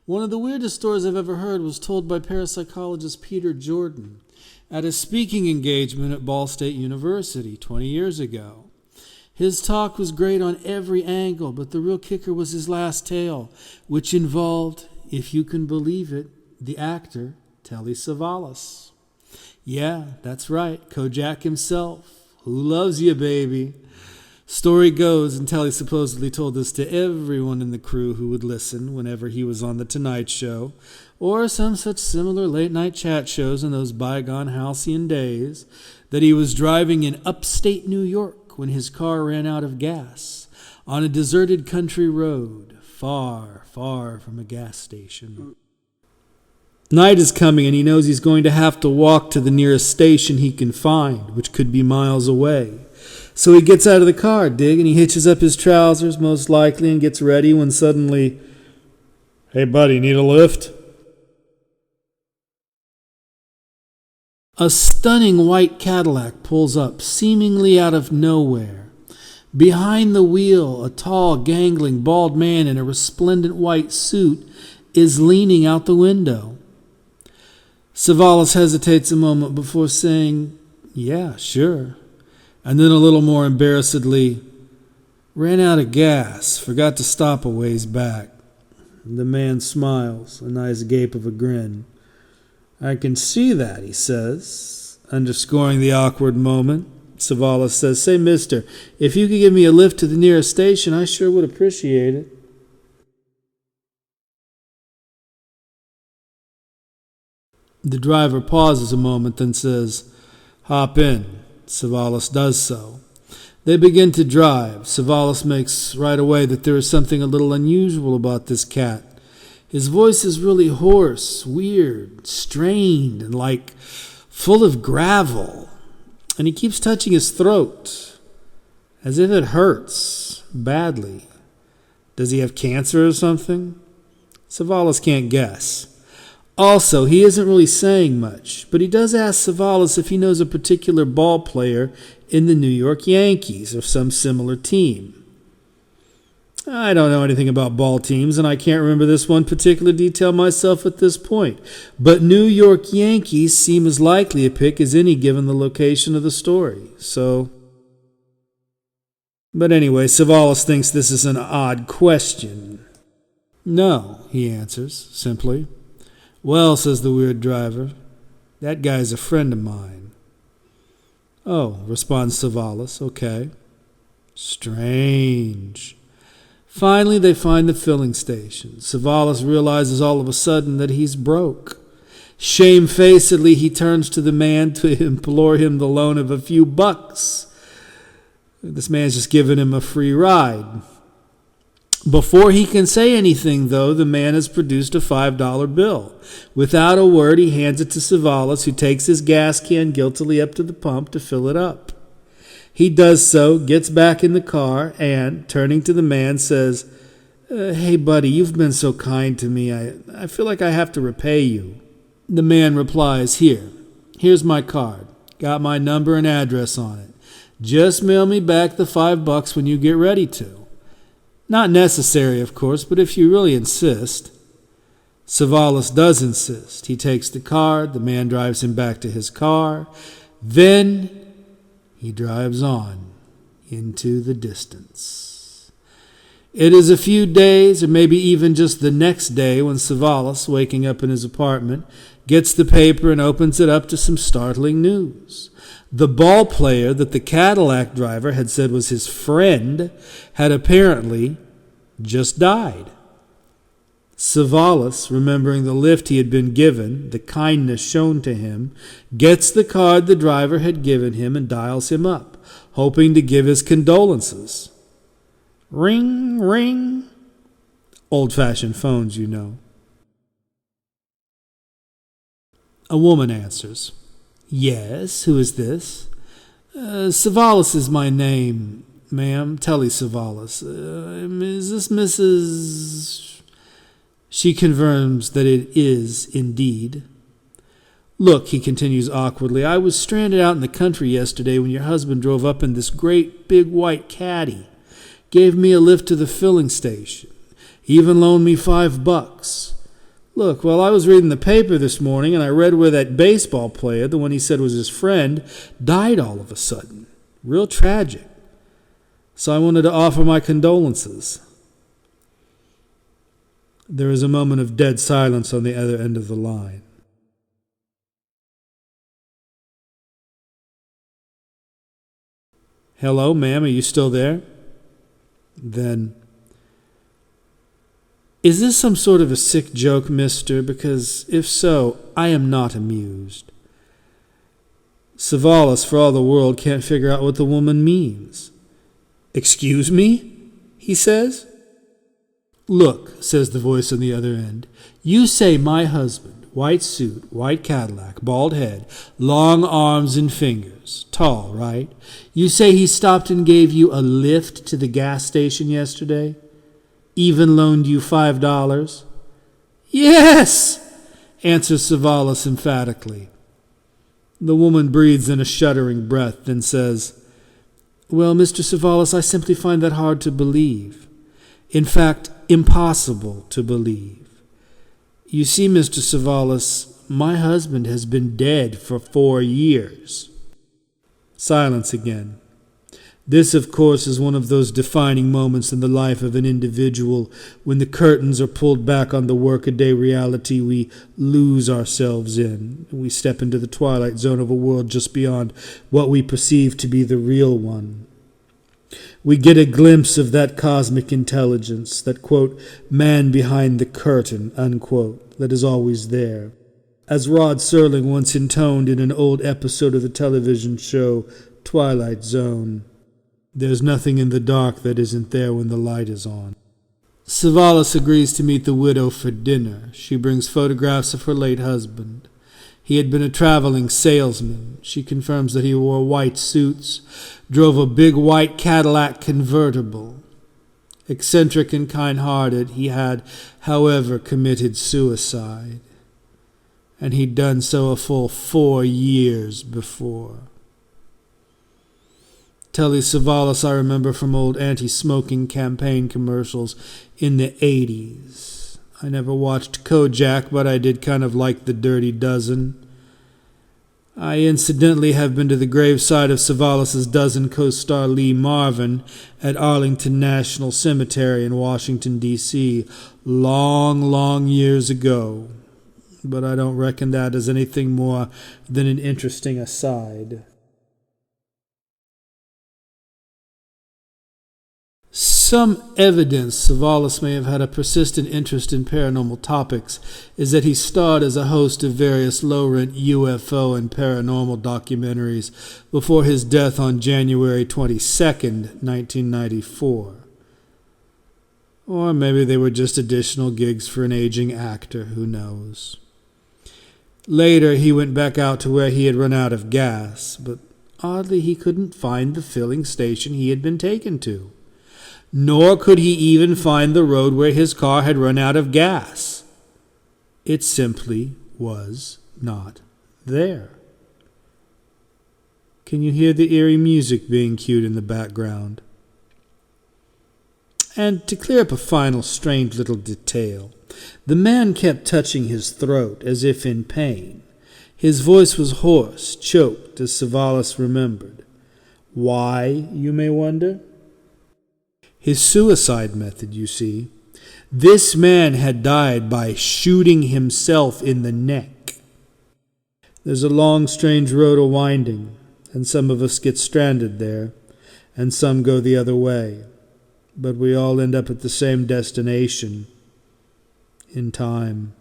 One of the weirdest stories I've ever heard was told by parapsychologist Peter Jordan at a speaking engagement at Ball State University 20 years ago. His talk was great on every angle, but the real kicker was his last tale, which involved, if you can believe it, the actor Telly Savalas. Yeah, that's right, Kojak himself. Who loves you, baby? Story goes, and Telly supposedly told this to everyone in the crew who would listen whenever he was on The Tonight Show, or some such similar late-night chat shows in those bygone halcyon days, that he was driving in upstate New York when his car ran out of gas on a deserted country road, far, far from a gas station. Night is coming, and he knows he's going to have to walk to the nearest station he can find, which could be miles away. So he gets out of the car, and he hitches up his trousers, most likely, and gets ready when suddenly, "Hey, buddy, need a lift?" A stunning white Cadillac pulls up, seemingly out of nowhere. Behind the wheel, a tall, gangling, bald man in a resplendent white suit is leaning out the window. Savalas hesitates a moment before saying, "Yeah, sure." And then a little more embarrassedly, "Ran out of gas, forgot to stop a ways back." The man smiles, a nice gape of a grin. "I can see that," he says, underscoring the awkward moment. Savalas says, "Say, mister, if you could give me a lift to the nearest station, I sure would appreciate it." The driver pauses a moment, then says, "Hop in." Savalas does so. They begin to drive. Savalas makes right away that there is something a little unusual about this cat. His voice is really hoarse, weird, strained, and like full of gravel. And he keeps touching his throat, as if it hurts badly. Does he have cancer or something? Savalas can't guess. Also, he isn't really saying much, but he does ask Savalas if he knows a particular ball player in the New York Yankees or some similar team. "I don't know anything about ball teams, and I can't remember this one particular detail myself at this point, but New York Yankees seem as likely a pick as any given the location of the story, so..." But anyway, Savalas thinks this is an odd question. "No," he answers, simply. "Well," says the weird driver, "that guy's a friend of mine." "Oh," responds Savalas, "okay." Strange. Finally, they find the filling station. Savalas realizes all of a sudden that he's broke. Shamefacedly, he turns to the man to implore him the loan of a few bucks. This man's just giving him a free ride. Before he can say anything, though, the man has produced a $5 bill. Without a word, he hands it to Savalas, who takes his gas can guiltily up to the pump to fill it up. He does so, gets back in the car, and, turning to the man, says, "Hey, buddy, you've been so kind to me. I feel like I have to repay you." The man replies, Here's my card. Got my number and address on it. Just mail me back the $5 when you get ready to. Not necessary, of course, but if you really insist." Savalas does insist. He takes the card. The man drives him back to his car. Then he drives on into the distance. It is a few days, or maybe even just the next day, when Savalas, waking up in his apartment, gets the paper and opens it up to some startling news. The ball player that the Cadillac driver had said was his friend had apparently just died. Savalas, remembering the lift he had been given, the kindness shown to him, gets the card the driver had given him and dials him up, hoping to give his condolences. Ring, ring. Old-fashioned phones, you know. A woman answers. "Yes, who is this?" "Savalas is my name, ma'am, Telly Savalas. Is this Mrs.?" She confirms that it is indeed. "Look," he continues awkwardly, "I was stranded out in the country yesterday when your husband drove up in this great big white caddy. Gave me a lift to the filling station. Even loaned me $5. Look, well, I was reading the paper this morning, and I read where that baseball player, the one he said was his friend, died all of a sudden. Real tragic. So I wanted to offer my condolences." There is a moment of dead silence on the other end of the line. "Hello, ma'am, are you still there?" Then, "Is this some sort of a sick joke, mister? Because if so, I am not amused." Savalas, for all the world, can't figure out what the woman means. "Excuse me?" he says. "Look," says the voice on the other end, "you say my husband, white suit, white Cadillac, bald head, long arms and fingers, tall, right? You say he stopped and gave you a lift to the gas station yesterday? Even loaned you $5? "Yes," answers Savalas emphatically. The woman breathes in a shuddering breath, then says, "Well, Mr. Savalas, I simply find that hard to believe. In fact, impossible to believe. You see, Mr. Savalas, my husband has been dead for 4 years." Silence again. This, of course, is one of those defining moments in the life of an individual when the curtains are pulled back on the workaday reality we lose ourselves in. We step into the twilight zone of a world just beyond what we perceive to be the real one. We get a glimpse of that cosmic intelligence, that, quote, man behind the curtain, unquote, that is always there. As Rod Serling once intoned in an old episode of the television show Twilight Zone, "There's nothing in the dark that isn't there when the light is on." Savalas agrees to meet the widow for dinner. She brings photographs of her late husband. He had been a traveling salesman. She confirms that he wore white suits, drove a big white Cadillac convertible. Eccentric and kind-hearted, he had, however, committed suicide. And he'd done so a full 4 years before. Telly Savalas I remember from old anti-smoking campaign commercials in the 80s. I never watched Kojak, but I did kind of like The Dirty Dozen. I incidentally have been to the graveside of Savalas's dozen co-star Lee Marvin at Arlington National Cemetery in Washington, D.C. long years ago. But I don't reckon that as anything more than an interesting aside. Some evidence Savalas may have had a persistent interest in paranormal topics is that he starred as a host of various low-rent UFO and paranormal documentaries before his death on January 22nd, 1994. Or maybe they were just additional gigs for an aging actor, who knows. Later, he went back out to where he had run out of gas, but oddly he couldn't find the filling station he had been taken to. Nor could he even find the road where his car had run out of gas. It simply was not there. Can you hear the eerie music being cued in the background? And to clear up a final strange little detail, the man kept touching his throat as if in pain. His voice was hoarse, choked, as Savalas remembered. Why, you may wonder? His suicide method, you see. This man had died by shooting himself in the neck. There's a long, strange road a-winding, and some of us get stranded there, and some go the other way. But we all end up at the same destination, in time.